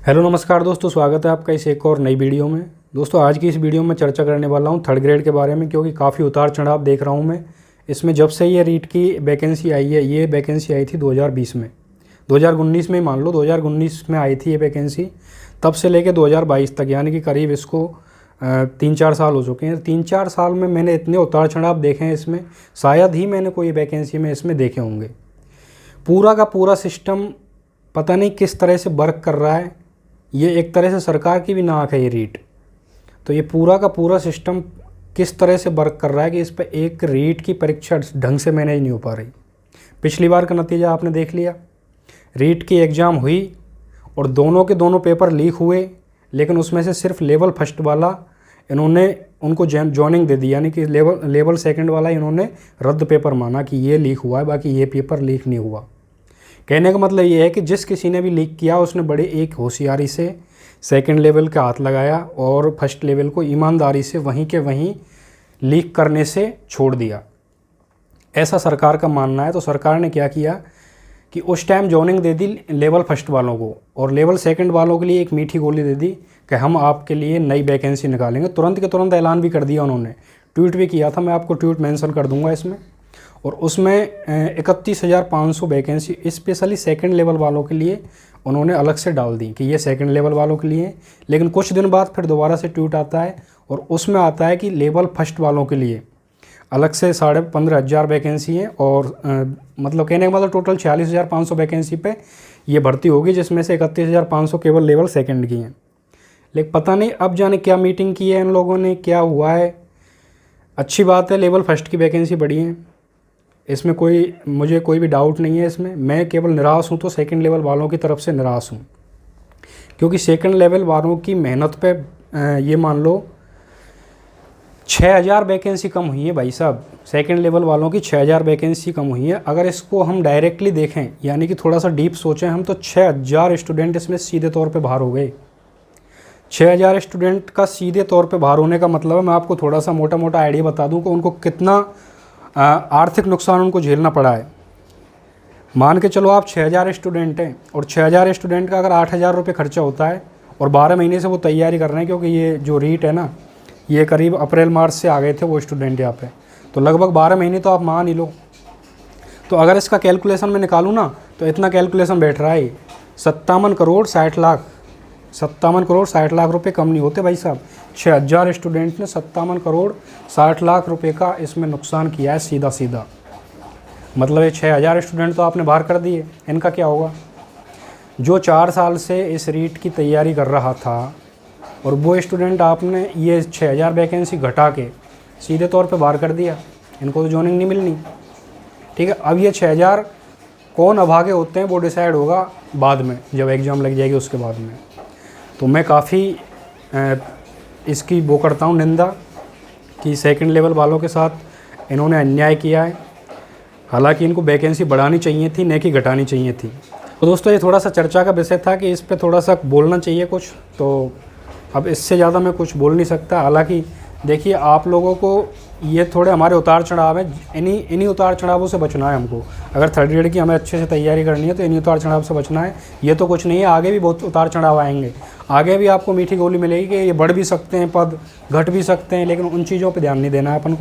Hello नमस्कार दोस्तों, स्वागत है आपका इस एक और नई वीडियो में। दोस्तों आज की इस वीडियो में चर्चा करने वाला हूं थर्ड ग्रेड के बारे में, क्योंकि काफ़ी उतार चढ़ाव देख रहा हूं मैं इसमें। जब से ये रीट की वैकेंसी आई है, ये वैकेंसी आई थी 2020 में, 2019 में ही मान लो, 2019 में आई थी ये वैकेंसी। तब से लेकर 2022 तक, यानी कि करीब इसको 3-4 साल हो चुके हैं। 3-4 साल में मैंने इतने उतार चढ़ाव देखे हैं इसमें, शायद ही मैंने कोई वैकेंसी में इसमें देखे होंगे। पूरा का पूरा सिस्टम पता नहीं किस तरह से वर्क कर रहा है। ये एक तरह से सरकार की भी नाक है ये रीट। तो ये पूरा का पूरा सिस्टम किस तरह से वर्क कर रहा है कि इस पर एक रीट की परीक्षा ढंग से मैनेज नहीं हो पा रही। पिछली बार का नतीजा आपने देख लिया, रीट की एग्ज़ाम हुई और दोनों के दोनों पेपर लीक हुए, लेकिन उसमें से सिर्फ लेवल फर्स्ट वाला इन्होंने उनको जॉइनिंग दे दी, यानी कि लेवल सेकंड वाला इन्होंने रद्द पेपर माना कि ये लीक हुआ है, बाकी ये पेपर लीक नहीं हुआ। कहने का मतलब ये है कि जिस किसी ने भी लीक किया उसने बड़े एक होशियारी से सेकंड लेवल का हाथ लगाया और फर्स्ट लेवल को ईमानदारी से वहीं के वहीं लीक करने से छोड़ दिया, ऐसा सरकार का मानना है। तो सरकार ने क्या किया कि उस time joining they the level first वालों को, और लेवल सेकंड वालों के लिए एक मीठी गोली दे दी कि हम आपके लिए नई वैकेंसी निकालेंगे। तुरंत के तुरंत ऐलान भी कर दिया उन्होंने, ट्वीट भी किया था, मैं आपको ट्वीट मेंशन कर दूंगा इसमें। और उसमें 31,500 वैकेंसी स्पेशली सेकंड लेवल वालों के लिए उन्होंने अलग से डाल दी कि ये सेकंड लेवल वालों के लिए। लेकिन कुछ दिन बाद फिर दोबारा से ट्वीट आता है और उसमें आता है कि लेवल फर्स्ट वालों के लिए अलग से 15,500 वैकेंसी हैं, और मतलब कहने का मतलब टोटल 46,500 वैकेंसी पे ये भर्ती होगी, जिसमें से 31,500 केवल लेवल सेकंड की हैं। लेकिन पता नहीं अब जाने क्या मीटिंग की है इन लोगों ने, क्या हुआ है। अच्छी बात है लेवल फर्स्ट की वैकेंसी बढ़ी है, इसमें मुझे कोई भी डाउट नहीं है इसमें। मैं केवल निराश हूँ तो सेकंड लेवल वालों की तरफ से निराश हूँ, क्योंकि सेकंड लेवल वालों की मेहनत पे ये मान लो 6,000 वैकेंसी कम हुई है भाई साहब। सेकंड लेवल वालों की 6,000 वैकेंसी कम हुई है। अगर इसको हम डायरेक्टली देखें, यानी कि थोड़ा सा डीप सोचें हम, तो 6,000 स्टूडेंट इसमें सीधे तौर पर बाहर हो गए। 6,000 स्टूडेंट का सीधे तौर पर बाहर होने का मतलब है, मैं आपको थोड़ा सा मोटा मोटा आइडिया बता दूँ कि उनको कितना आर्थिक नुकसान उनको झेलना पड़ा है। मान के चलो आप 6,000 स्टूडेंट हैं, और 6,000 स्टूडेंट का अगर 8,000 रुपये खर्चा होता है, और 12 महीने से वो तैयारी कर रहे हैं, क्योंकि ये जो रीट है ना, ये करीब अप्रैल मार्च से आ गए थे वो स्टूडेंट यहाँ पे, तो लगभग 12 महीने तो आप मान ही लो। तो अगर इसका कैलकुलेशन मैं निकालूँ ना, तो इतना कैलकुलेशन बैठ रहा है 57 करोड़ 60 लाख। 57 करोड़ 60 लाख रुपए कम नहीं होते भाई साहब। 6,000 स्टूडेंट ने 57 करोड़ 60 लाख रुपए का इसमें नुकसान किया है सीधा सीधा। मतलब ये 6,000 स्टूडेंट तो आपने बाहर कर दिए, इनका क्या होगा? जो 4 साल से इस रीट की तैयारी कर रहा था, और वो स्टूडेंट आपने ये 6,000 वैकेंसी घटा के सीधे तौर पे बाहर कर दिया, इनको तो जॉइनिंग नहीं मिलनी। ठीक है, अब ये 6,000 कौन अभागे होते हैं वो डिसाइड होगा बाद में, जब एग्ज़ाम लग जाएगी उसके बाद में। तो मैं काफ़ी इसकी वो करता हूँ निंदा कि सेकंड लेवल वालों के साथ इन्होंने अन्याय किया है। हालांकि इनको वैकेंसी बढ़ानी चाहिए थी, न कि घटानी चाहिए थी। तो दोस्तों ये थोड़ा सा चर्चा का विषय था कि इस पे थोड़ा सा बोलना चाहिए कुछ, तो अब इससे ज़्यादा मैं कुछ बोल नहीं सकता। हालांकि देखिए, आप लोगों को ये थोड़े हमारे उतार चढ़ाव है, इन्हीं उतार चढ़ावों से बचना है हमको। अगर थर्ड ग्रेड की हमें अच्छे से तैयारी करनी है तो इन्हीं उतार चढ़ाव से बचना है। ये तो कुछ नहीं है, आगे भी बहुत उतार चढ़ाव आएंगे। आगे भी आपको मीठी गोली मिलेगी कि ये बढ़ भी सकते हैं, पद घट भी सकते हैं, लेकिन उन चीज़ों पर ध्यान नहीं देना है अपन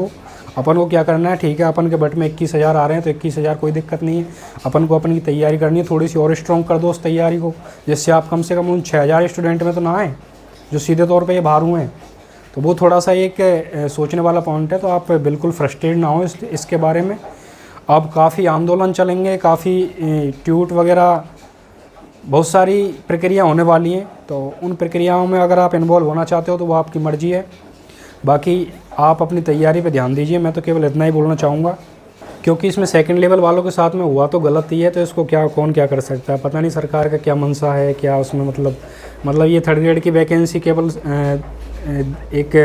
को क्या करना है। ठीक है, अपन के बट में 21,000 आ रहे हैं तो 21,000 कोई दिक्कत नहीं है। अपन को अपन की तैयारी करनी है, थोड़ी सी और स्ट्रॉन्ग कर दो उस तैयारी को, जिससे आप कम से कम उन 6,000 स्टूडेंट में तो ना आए जो सीधे तौर पे ये बाहर हुए हैं। तो वो थोड़ा सा एक सोचने वाला पॉइंट है। तो आप बिल्कुल फ्रस्ट्रेट ना हो इसके बारे में। अब काफ़ी आंदोलन चलेंगे, काफ़ी ट्वीट वगैरह, बहुत सारी प्रक्रिया होने वाली हैं। तो उन प्रक्रियाओं में अगर आप इन्वॉल्व होना चाहते हो तो वो आपकी मर्ज़ी है। बाकी आप अपनी तैयारी पे ध्यान दीजिए, मैं तो केवल इतना ही बोलना चाहूँगा, क्योंकि इसमें सेकंड लेवल वालों के साथ में हुआ तो गलत ही है। तो इसको कौन क्या कर सकता है, पता नहीं सरकार का क्या मंशा है, क्या उसमें मतलब ये थर्ड ग्रेड की वैकेंसी केवल एक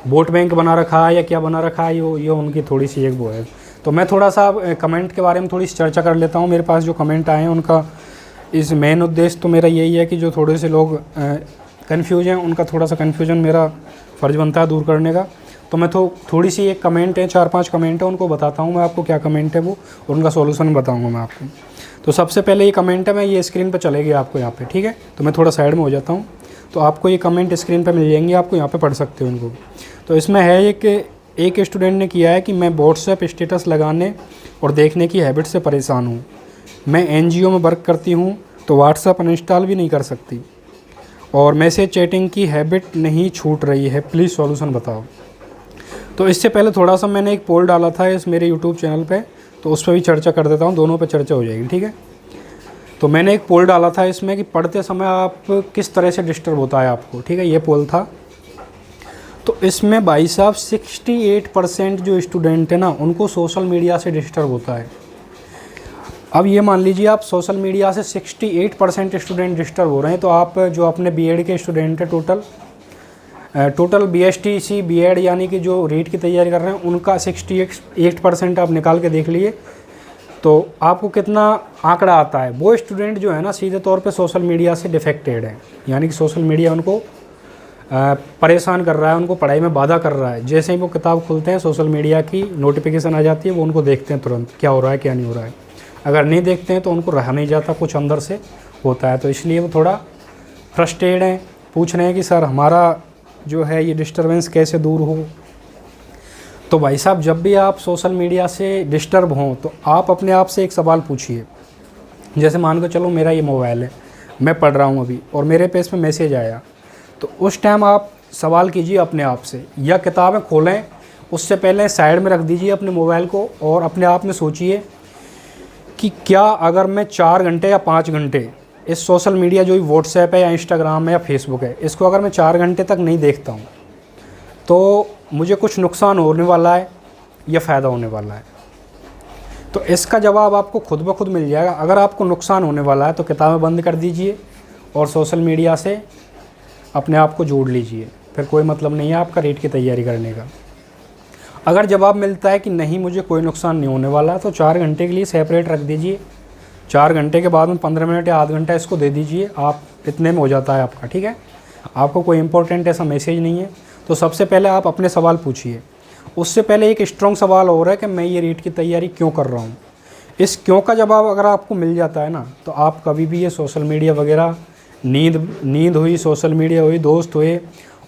वोट बैंक बना रखा है या क्या बना रखा है, ये उनकी थोड़ी सी एक वो है। तो मैं थोड़ा सा कमेंट के बारे में थोड़ी सी चर्चा कर लेता हूँ। मेरे पास जो कमेंट आए हैं उनका इस मेन उद्देश्य तो मेरा यही है कि जो थोड़े से लोग कन्फ्यूज हैं, उनका थोड़ा सा कन्फ्यूजन मेरा फ़र्ज़ बनता है दूर करने का। तो मैं थोड़ी सी एक कमेंट है, 4-5 कमेंट है, उनको बताता हूँ मैं आपको क्या कमेंट है वो, और उनका सॉल्यूशन बताऊँगा मैं आपको। तो सबसे पहले ये कमेंट है, मैं ये स्क्रीन पर चलेगी आपको यहाँ पे, ठीक है। तो मैं थोड़ा साइड में हो जाता हूँ, तो आपको ये कमेंट स्क्रीन पे मिल जाएंगे, आपको यहाँ पे पढ़ सकते हो इनको। तो इसमें है एक स्टूडेंट ने किया है कि मैं व्हाट्सएप स्टेटस लगाने और देखने की हैबिट से परेशान हूँ। मैं एनजीओ में वर्क करती हूँ तो व्हाट्सएप अनइंस्टॉल भी नहीं कर सकती और मैसेज चैटिंग की हैबिट नहीं छूट रही है, प्लीज़ सॉल्यूशन बताओ। तो इससे पहले थोड़ा सा मैंने एक पोल डाला था इस मेरे यूट्यूब चैनल पे, तो उस पर भी चर्चा कर देता हूँ, दोनों पे चर्चा हो जाएगी, ठीक है। तो मैंने एक पोल डाला था इसमें कि पढ़ते समय आप किस तरह से डिस्टर्ब होता है आपको, ठीक है, ये पोल था। तो इसमें भाई साहब 68% जो स्टूडेंट है ना, उनको सोशल मीडिया से डिस्टर्ब होता है। अब ये मान लीजिए आप सोशल मीडिया से 68% स्टूडेंट डिस्टर्ब हो रहे हैं, तो आप जो अपने बीएड के स्टूडेंट हैं टोटल बीएसटीसी बीएड यानी कि जो रीट की तैयारी कर रहे हैं उनका 68% आप निकाल के देख लिए तो आपको कितना आंकड़ा आता है। वो स्टूडेंट जो है ना सीधे तौर पे सोशल मीडिया से डिफेक्टेड है, यानी कि सोशल मीडिया उनको परेशान कर रहा है, उनको पढ़ाई में बाधा कर रहा है। जैसे ही वो किताब खोलते हैं सोशल मीडिया की नोटिफिकेशन आ जाती है, वो उनको देखते हैं तुरंत क्या हो रहा है क्या नहीं हो रहा है। अगर नहीं देखते हैं तो उनको रहा नहीं जाता, कुछ अंदर से होता है। तो इसलिए वो थोड़ा फ्रस्ट्रेटेड हैं, पूछ रहे हैं कि सर हमारा जो है ये डिस्टर्बेंस कैसे दूर हो। तो भाई साहब जब भी आप सोशल मीडिया से डिस्टर्ब हों तो आप अपने आप से एक सवाल पूछिए। जैसे मान के चलो मेरा ये मोबाइल है, मैं पढ़ रहा हूँ अभी और मेरे पे इसमें मैसेज आया, तो उस टाइम आप सवाल कीजिए अपने आप से, या किताबें खोलें उससे पहले साइड में रख दीजिए अपने मोबाइल को और अपने आप में सोचिए कि क्या अगर मैं 4 घंटे या 5 घंटे इस सोशल मीडिया जो व्हाट्सएप है या इंस्टाग्राम है या फेसबुक है, इसको अगर मैं 4 घंटे तक नहीं देखता हूँ तो मुझे कुछ नुकसान होने वाला है या फ़ायदा होने वाला है। तो इसका जवाब आपको खुद ब खुद मिल जाएगा। अगर आपको नुकसान होने वाला है तो किताबें बंद कर दीजिए और सोशल मीडिया से अपने आप को जोड़ लीजिए, फिर कोई मतलब नहीं है आपका रीट की तैयारी करने का। अगर जवाब मिलता है कि नहीं मुझे कोई नुकसान नहीं होने वाला तो 4 घंटे के लिए सेपरेट रख दीजिए, 4 घंटे के बाद में 15 मिनट या आधा घंटा इसको दे दीजिए, आप इतने में हो जाता है आपका, ठीक है। आपको कोई इंपॉर्टेंट ऐसा मैसेज नहीं है। तो सबसे पहले आप अपने सवाल पूछिए। उससे पहले एक स्ट्रॉन्ग सवाल हो रहा है कि मैं ये रीट की तैयारी क्यों कर रहा हूँ। इस क्यों का जवाब अगर आपको मिल जाता है ना तो आप कभी भी ये सोशल मीडिया वगैरह, नींद हुई, सोशल मीडिया हुई, दोस्त हुए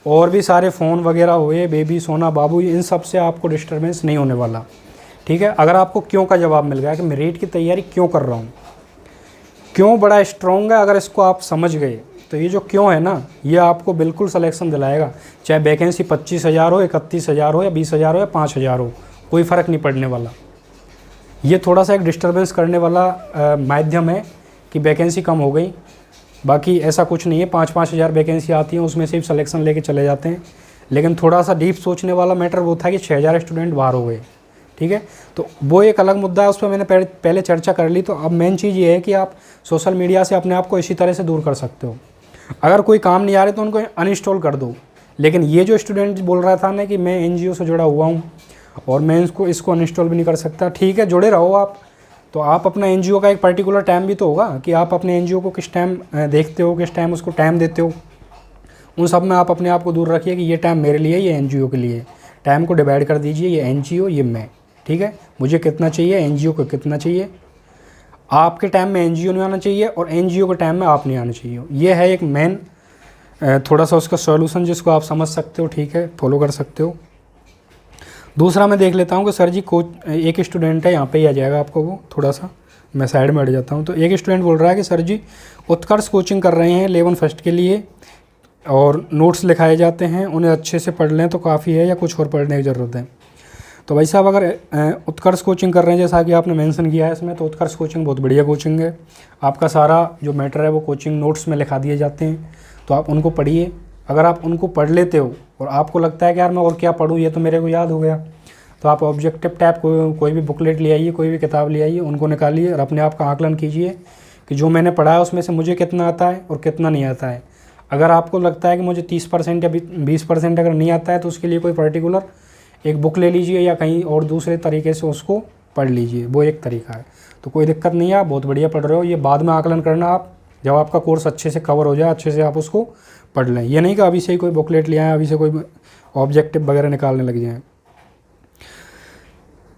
और भी सारे फ़ोन वगैरह हुए, बेबी सोना बाबू, इन सब से आपको डिस्टर्बेंस नहीं होने वाला, ठीक है। अगर आपको क्यों का जवाब मिल गया कि मैं रीट की तैयारी क्यों कर रहा हूँ, क्यों बड़ा स्ट्रॉन्ग है, अगर इसको आप समझ गए तो ये जो क्यों है ना ये आपको बिल्कुल सिलेक्शन दिलाएगा। चाहे वैकेंसी 25,000 हो, 31,000 हो या 20,000 हो या 5,000 हो, कोई फ़र्क नहीं पड़ने वाला। ये थोड़ा सा एक डिस्टर्बेंस करने वाला माध्यम है कि वैकेंसी कम हो गई, बाकी ऐसा कुछ नहीं है। 5-5 हज़ार वैकेंसी आती हैं, उसमें सिर्फ सिलेक्शन लेके चले जाते हैं। लेकिन थोड़ा सा डीप सोचने वाला मैटर वो था कि 6,000 स्टूडेंट बाहर हो गए, ठीक है। तो वो एक अलग मुद्दा है, उस पर मैंने पहले चर्चा कर ली। तो अब मेन चीज़ ये है कि आप सोशल मीडिया से अपने आप को इसी तरह से दूर कर सकते हो। अगर कोई काम नहीं आ रहे तो उनको अनइंस्टॉल कर दो। लेकिन ये जो स्टूडेंट बोल रहा था ना कि मैं एनजीओ से जुड़ा हुआ हूँ और मैं इसको अनइंस्टॉल भी नहीं कर सकता, ठीक है, जुड़े रहो आप। तो आप अपना एनजीओ का एक पर्टिकुलर टाइम भी तो होगा कि आप अपने एनजीओ को किस टाइम देखते हो, किस टाइम उसको टाइम देते हो। उन सब में आप अपने आप को दूर रखिए कि ये टाइम मेरे लिए, ये एनजीओ के लिए। टाइम को डिवाइड कर दीजिए, ये एनजीओ, ये मैं, ठीक है। मुझे कितना चाहिए, एनजीओ को कितना चाहिए। आपके टाइम में एनजीओ नहीं आना चाहिए और एनजीओ के टाइम में आप नहीं आना चाहिए। ये है एक मेन थोड़ा सा उसका सॉल्यूशन जिसको आप समझ सकते हो, ठीक है, फॉलो कर सकते हो। दूसरा मैं देख लेता हूँ कि सर जी एक स्टूडेंट है, यहाँ पे ही आ जाएगा आपको वो, थोड़ा सा मैं साइड में हट जाता हूँ। तो एक स्टूडेंट बोल रहा है कि सर जी उत्कर्ष कोचिंग कर रहे हैं 11 फर्स्ट के लिए और नोट्स लिखाए जाते हैं, उन्हें अच्छे से पढ़ लें तो काफ़ी है या कुछ और पढ़ने की ज़रूरत है। तो भाई साहब अगर उत्कर्ष कोचिंग कर रहे हैं जैसा कि आपने मेंशन किया है इसमें, तो उत्कर्ष कोचिंग बहुत बढ़िया कोचिंग है। आपका सारा जो मैटर है वो कोचिंग नोट्स में लिखा दिए जाते हैं, तो आप उनको पढ़िए। अगर आप उनको पढ़ लेते हो और आपको लगता है कि यार मैं और क्या पढ़ूँ, ये तो मेरे को याद हो गया, तो आप ऑब्जेक्टिव टाइप कोई भी बुकलेट ले आइए, कोई भी किताब ले आइए, उनको निकालिए और अपने आप का आकलन कीजिए कि जो मैंने पढ़ा है उसमें से मुझे कितना आता है और कितना नहीं आता है। अगर आपको लगता है कि मुझे 30% या 20% अगर नहीं आता है तो उसके लिए कोई पर्टिकुलर एक बुक ले लीजिए या कहीं और दूसरे तरीके से उसको पढ़ लीजिए, वो एक तरीका है। तो कोई दिक्कत नहीं है, आप बहुत बढ़िया पढ़ रहे हो। ये बाद में आकलन करना, आप जब आपका कोर्स अच्छे से कवर हो जाए, अच्छे से आप उसको पढ़ लें। ये नहीं कि अभी से ही कोई बुकलेट ले आए, अभी से कोई ऑब्जेक्टिव वगैरह निकालने लग जाएँ।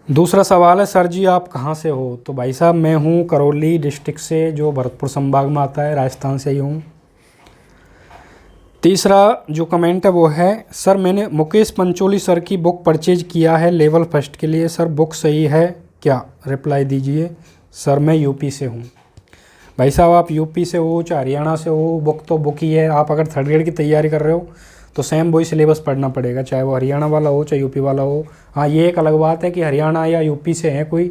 दूसरा सवाल है, सर जी आप कहाँ से हो? तो भाई साहब मैं हूँ करौली डिस्ट्रिक्ट से, जो भरतपुर संभाग में आता है, राजस्थान से ही हूँ। तीसरा जो कमेंट है वो है, सर मैंने मुकेश पंचोली सर की बुक परचेज किया है लेवल फर्स्ट के लिए, सर बुक सही है क्या? रिप्लाई दीजिए। सर मैं यूपी से हूँ। भाई साहब आप यूपी से हो चाहे हरियाणा से हो, बुक तो बुक ही है। आप अगर थर्ड ग्रेड की तैयारी कर रहे हो तो सेम वही सिलेबस पढ़ना पड़ेगा, चाहे वो हरियाणा वाला हो चाहे यूपी वाला हो। हाँ ये एक अलग बात है कि हरियाणा या यूपी से है कोई,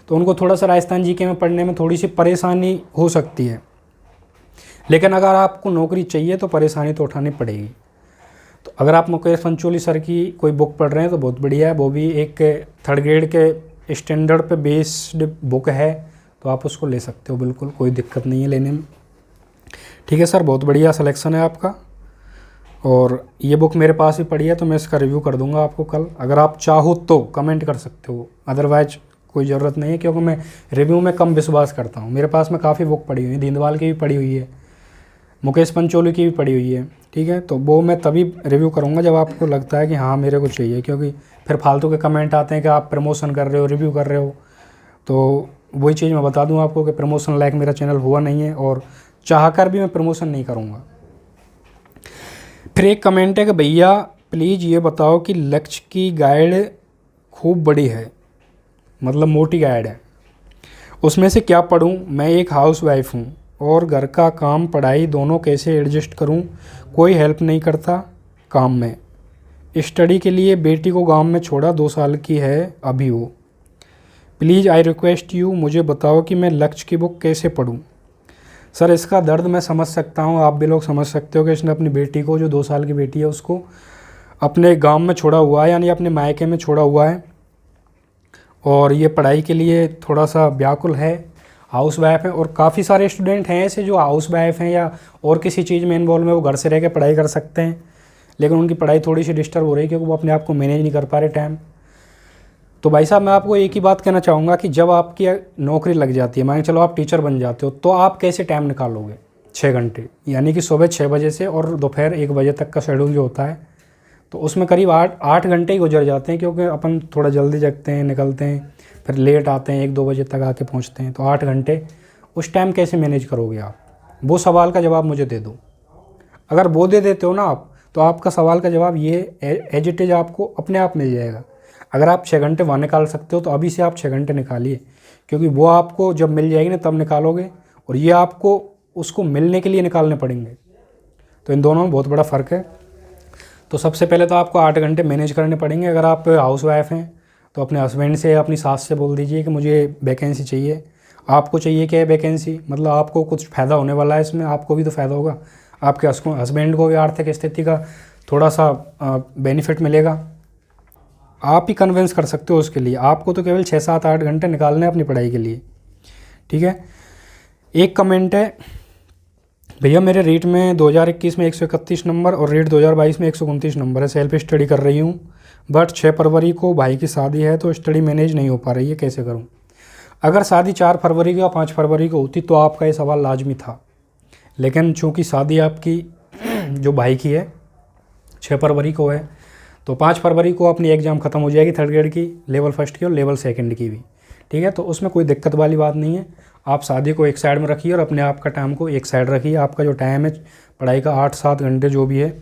तो उनको थोड़ा सा राजस्थान जीके में पढ़ने में थोड़ी सी परेशानी हो सकती है, लेकिन अगर आपको नौकरी चाहिए तो परेशानी तो उठानी पड़ेगी। तो अगर आप मुकेश पंचोली सर की कोई बुक पढ़ रहे हैं तो बहुत बढ़िया है, वो भी एक थर्ड ग्रेड के स्टैंडर्ड पे बेस्ड बुक है, तो आप उसको ले सकते हो, बिल्कुल कोई दिक्कत नहीं है लेने में। ठीक है सर, बहुत बढ़िया सिलेक्शन है आपका। और ये बुक मेरे पास ही पड़ी है तो मैं इसका रिव्यू कर दूंगा आपको कल, अगर आप चाहो तो कमेंट कर सकते हो, अदरवाइज कोई ज़रूरत नहीं है, क्योंकि मैं रिव्यू में कम विश्वास करता हूँ। मेरे पास में काफ़ी बुक पड़ी हुई है, दीनदयाल की भी पड़ी हुई है, मुकेश पंचोली की भी पड़ी हुई है। ठीक है, तो वो मैं तभी रिव्यू करूँगा जब आपको लगता है कि हाँ मेरे को चाहिए, क्योंकि फिर फालतू के कमेंट आते हैं कि आप प्रमोशन कर रहे हो, रिव्यू कर रहे हो। तो वही चीज़ मैं बता दूँ आपको कि प्रमोशन लायक मेरा चैनल हुआ नहीं है, और चाहकर भी मैं प्रमोशन नहीं करूँगा। फिर एक कमेंट है कि भैया प्लीज़ ये बताओ कि लक्ष्य की गाइड खूब बड़ी है, मतलब मोटी गाइड है, उसमें से क्या पढूं? मैं एक हाउस वाइफ हूँ और घर का काम पढ़ाई दोनों कैसे एडजस्ट करूं? कोई हेल्प नहीं करता काम में। स्टडी के लिए बेटी को गांव में छोड़ा, 2 साल की है अभी वो। प्लीज़ आई रिक्वेस्ट यू, मुझे बताओ कि मैं लक्ष्य की बुक कैसे पढूं? सर इसका दर्द मैं समझ सकता हूँ, आप भी लोग समझ सकते हो कि इसने अपनी बेटी को, जो 2 साल की बेटी है, उसको अपने गांव में छोड़ा हुआ है, यानी अपने मायके में छोड़ा हुआ है, और ये पढ़ाई के लिए थोड़ा सा व्याकुल है, हाउस वाइफ है। और काफ़ी सारे स्टूडेंट हैं ऐसे जो हाउस वाइफ हैं या और किसी चीज़ में इन्वॉल्व में, वो घर से रह के पढ़ाई कर सकते हैं, लेकिन उनकी पढ़ाई थोड़ी सी डिस्टर्ब हो रही है क्योंकि वो अपने आप को मैनेज नहीं कर पा रहे टाइम। तो भाई साहब मैं आपको एक ही बात कहना चाहूँगा कि जब आपकी नौकरी लग जाती है, मान के चलो आप टीचर बन जाते हो, तो आप कैसे टाइम निकालोगे? 6 घंटे, यानी कि सुबह 6 बजे से और दोपहर 1 बजे तक का शेड्यूल जो होता है, तो उसमें करीब 8 घंटे ही गुजर जाते हैं, क्योंकि अपन थोड़ा जल्दी जगते हैं, निकलते हैं, फिर लेट आते हैं, 1-2 बजे तक आके पहुंचते हैं, तो 8 घंटे उस टाइम कैसे मैनेज करोगे आप? वो सवाल का जवाब मुझे दे दो। अगर वो दे देते हो ना आप, तो आपका सवाल का जवाब ये एज इट इज आपको अपने आप मिल जाएगा। अगर आप 6 घंटे वहाँ निकाल सकते हो तो अभी से आप 6 घंटे निकालिए, क्योंकि वो आपको जब मिल जाएगी ना तब निकालोगे, और ये आपको उसको मिलने के लिए निकालने पड़ेंगे। तो इन दोनों में बहुत बड़ा फ़र्क है। तो सबसे पहले तो आपको 8 घंटे मैनेज करने पड़ेंगे। अगर आप हाउस वाइफ हैं तो अपने हस्बैंड से, अपनी सास से बोल दीजिए कि मुझे वैकेंसी चाहिए। आपको चाहिए क्या है वैकेंसी? मतलब आपको कुछ फ़ायदा होने वाला है इसमें, आपको भी तो फ़ायदा होगा, आपके हस्बैंड को भी आर्थिक स्थिति का थोड़ा सा बेनिफिट मिलेगा। आप ही कन्विंस कर सकते हो उसके लिए। आपको तो केवल 6, 7, 8 घंटे निकालने हैं अपनी पढ़ाई के लिए। ठीक है। एक कमेंट है, भैया मेरे रीट में 2021 में 131 नंबर और रीट 2022 में 129 नंबर है, सेल्फ स्टडी कर रही हूँ, बट 6 फरवरी को भाई की शादी है तो स्टडी मैनेज नहीं हो पा रही है, कैसे करूँ? अगर शादी 4 फरवरी को या 5 फरवरी को होती तो आपका ये सवाल लाजमी था, लेकिन चूँकि शादी आपकी जो भाई की है 6 फरवरी को है, तो 5 फरवरी को अपनी एग्ज़ाम ख़त्म हो जाएगी थर्ड ग्रेड की, लेवल फर्स्ट की और लेवल सेकंड की भी। ठीक है, तो उसमें कोई दिक्कत वाली बात नहीं है। आप शादी को एक साइड में रखिए और अपने आप का टाइम को एक साइड रखिए। आपका जो टाइम है पढ़ाई का 8-7 घंटे जो भी है,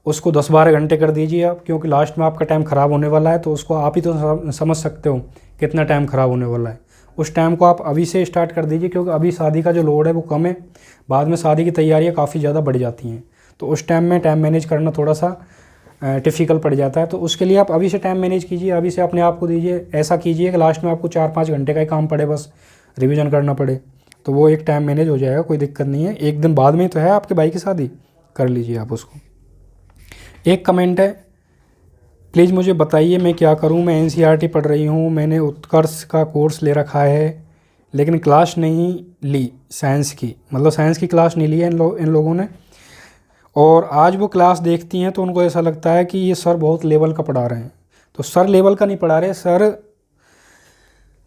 उसको 10-12 घंटे कर दीजिए आप, क्योंकि लास्ट में आपका टाइम ख़राब होने वाला है। तो उसको आप ही तो समझ सकते हो कितना टाइम ख़राब होने वाला है। उस टाइम को आप अभी से स्टार्ट कर दीजिए, क्योंकि अभी शादी का जो लोड है वो कम है, बाद में शादी की तैयारियाँ काफ़ी ज़्यादा बढ़ जाती हैं, तो उस टाइम में टाइम मैनेज करना थोड़ा सा डिफ़िकल्ट पड़ जाता है। तो उसके लिए आप अभी से टाइम मैनेज कीजिए, अभी से अपने आप को दीजिए। ऐसा कीजिए कि लास्ट में आपको 4-5 घंटे का ही काम पड़े, बस रिवीजन करना पड़े, तो वो एक टाइम मैनेज हो जाएगा, कोई दिक्कत नहीं है। एक दिन बाद में ही तो है आपके भाई की शादी, कर लीजिए आप उसको। एक कमेंट है, प्लीज़ मुझे बताइए मैं क्या करूं? मैं एनसीईआरटी पढ़ रही हूं, मैंने उत्कर्ष का कोर्स ले रखा है, लेकिन क्लास नहीं ली साइंस की, मतलब साइंस की क्लास नहीं ली है इन लोगों ने। और आज वो क्लास देखती हैं तो उनको ऐसा लगता है कि ये सर बहुत लेवल का पढ़ा रहे हैं। तो सर लेवल का नहीं पढ़ा रहे,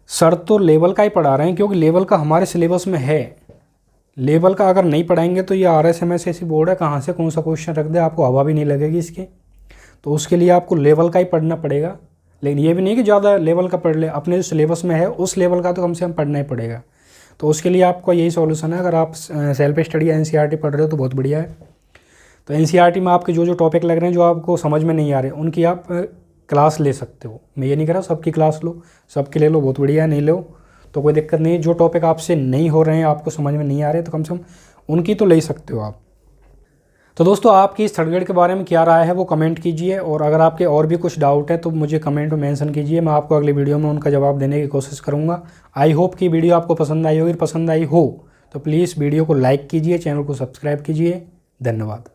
सर तो लेवल का ही पढ़ा रहे हैं, क्योंकि लेवल का हमारे सिलेबस में है। लेवल का अगर नहीं पढ़ाएंगे तो ये RSMS ऐसी बोर्ड है, कहाँ से कौन सा क्वेश्चन रख दे आपको हवा भी नहीं लगेगी इसकी। तो उसके लिए आपको लेवल का ही पढ़ना पड़ेगा। लेकिन ये भी नहीं कि ज़्यादा लेवल का पढ़ ले, अपने जो सिलेबस में है उस लेवल का तो कम से कम पढ़ना ही पड़ेगा। तो उसके लिए आपका यही सॉल्यूशन है, अगर आप सेल्फ स्टडी या एनसीईआरटी पढ़ रहे हो तो बहुत बढ़िया है। तो एनसीईआरटी में आपके जो जो टॉपिक लग रहे हैं जो आपको समझ में नहीं आ रहे उनकी आप क्लास ले सकते हो। मैं ये नहीं कह रहा सबकी क्लास लो, सबके ले लो, बहुत बढ़िया है, नहीं लो तो कोई दिक्कत नहीं है। जो टॉपिक आपसे नहीं हो रहे हैं, आपको समझ में नहीं आ रहे, तो कम से कम उनकी तो ले ही सकते हो आप। तो दोस्तों आपकी इस थर्ड ग्रेड के बारे में क्या राय है वो कमेंट कीजिए, और अगर आपके और भी कुछ डाउट है तो मुझे कमेंट में मेंशन कीजिए, मैं आपको अगली वीडियो में उनका जवाब देने की कोशिश करूँगा। आई होप कि वीडियो आपको पसंद आई होगी, पसंद आई हो तो प्लीज़ वीडियो को लाइक कीजिए, चैनल को सब्सक्राइब कीजिए। धन्यवाद।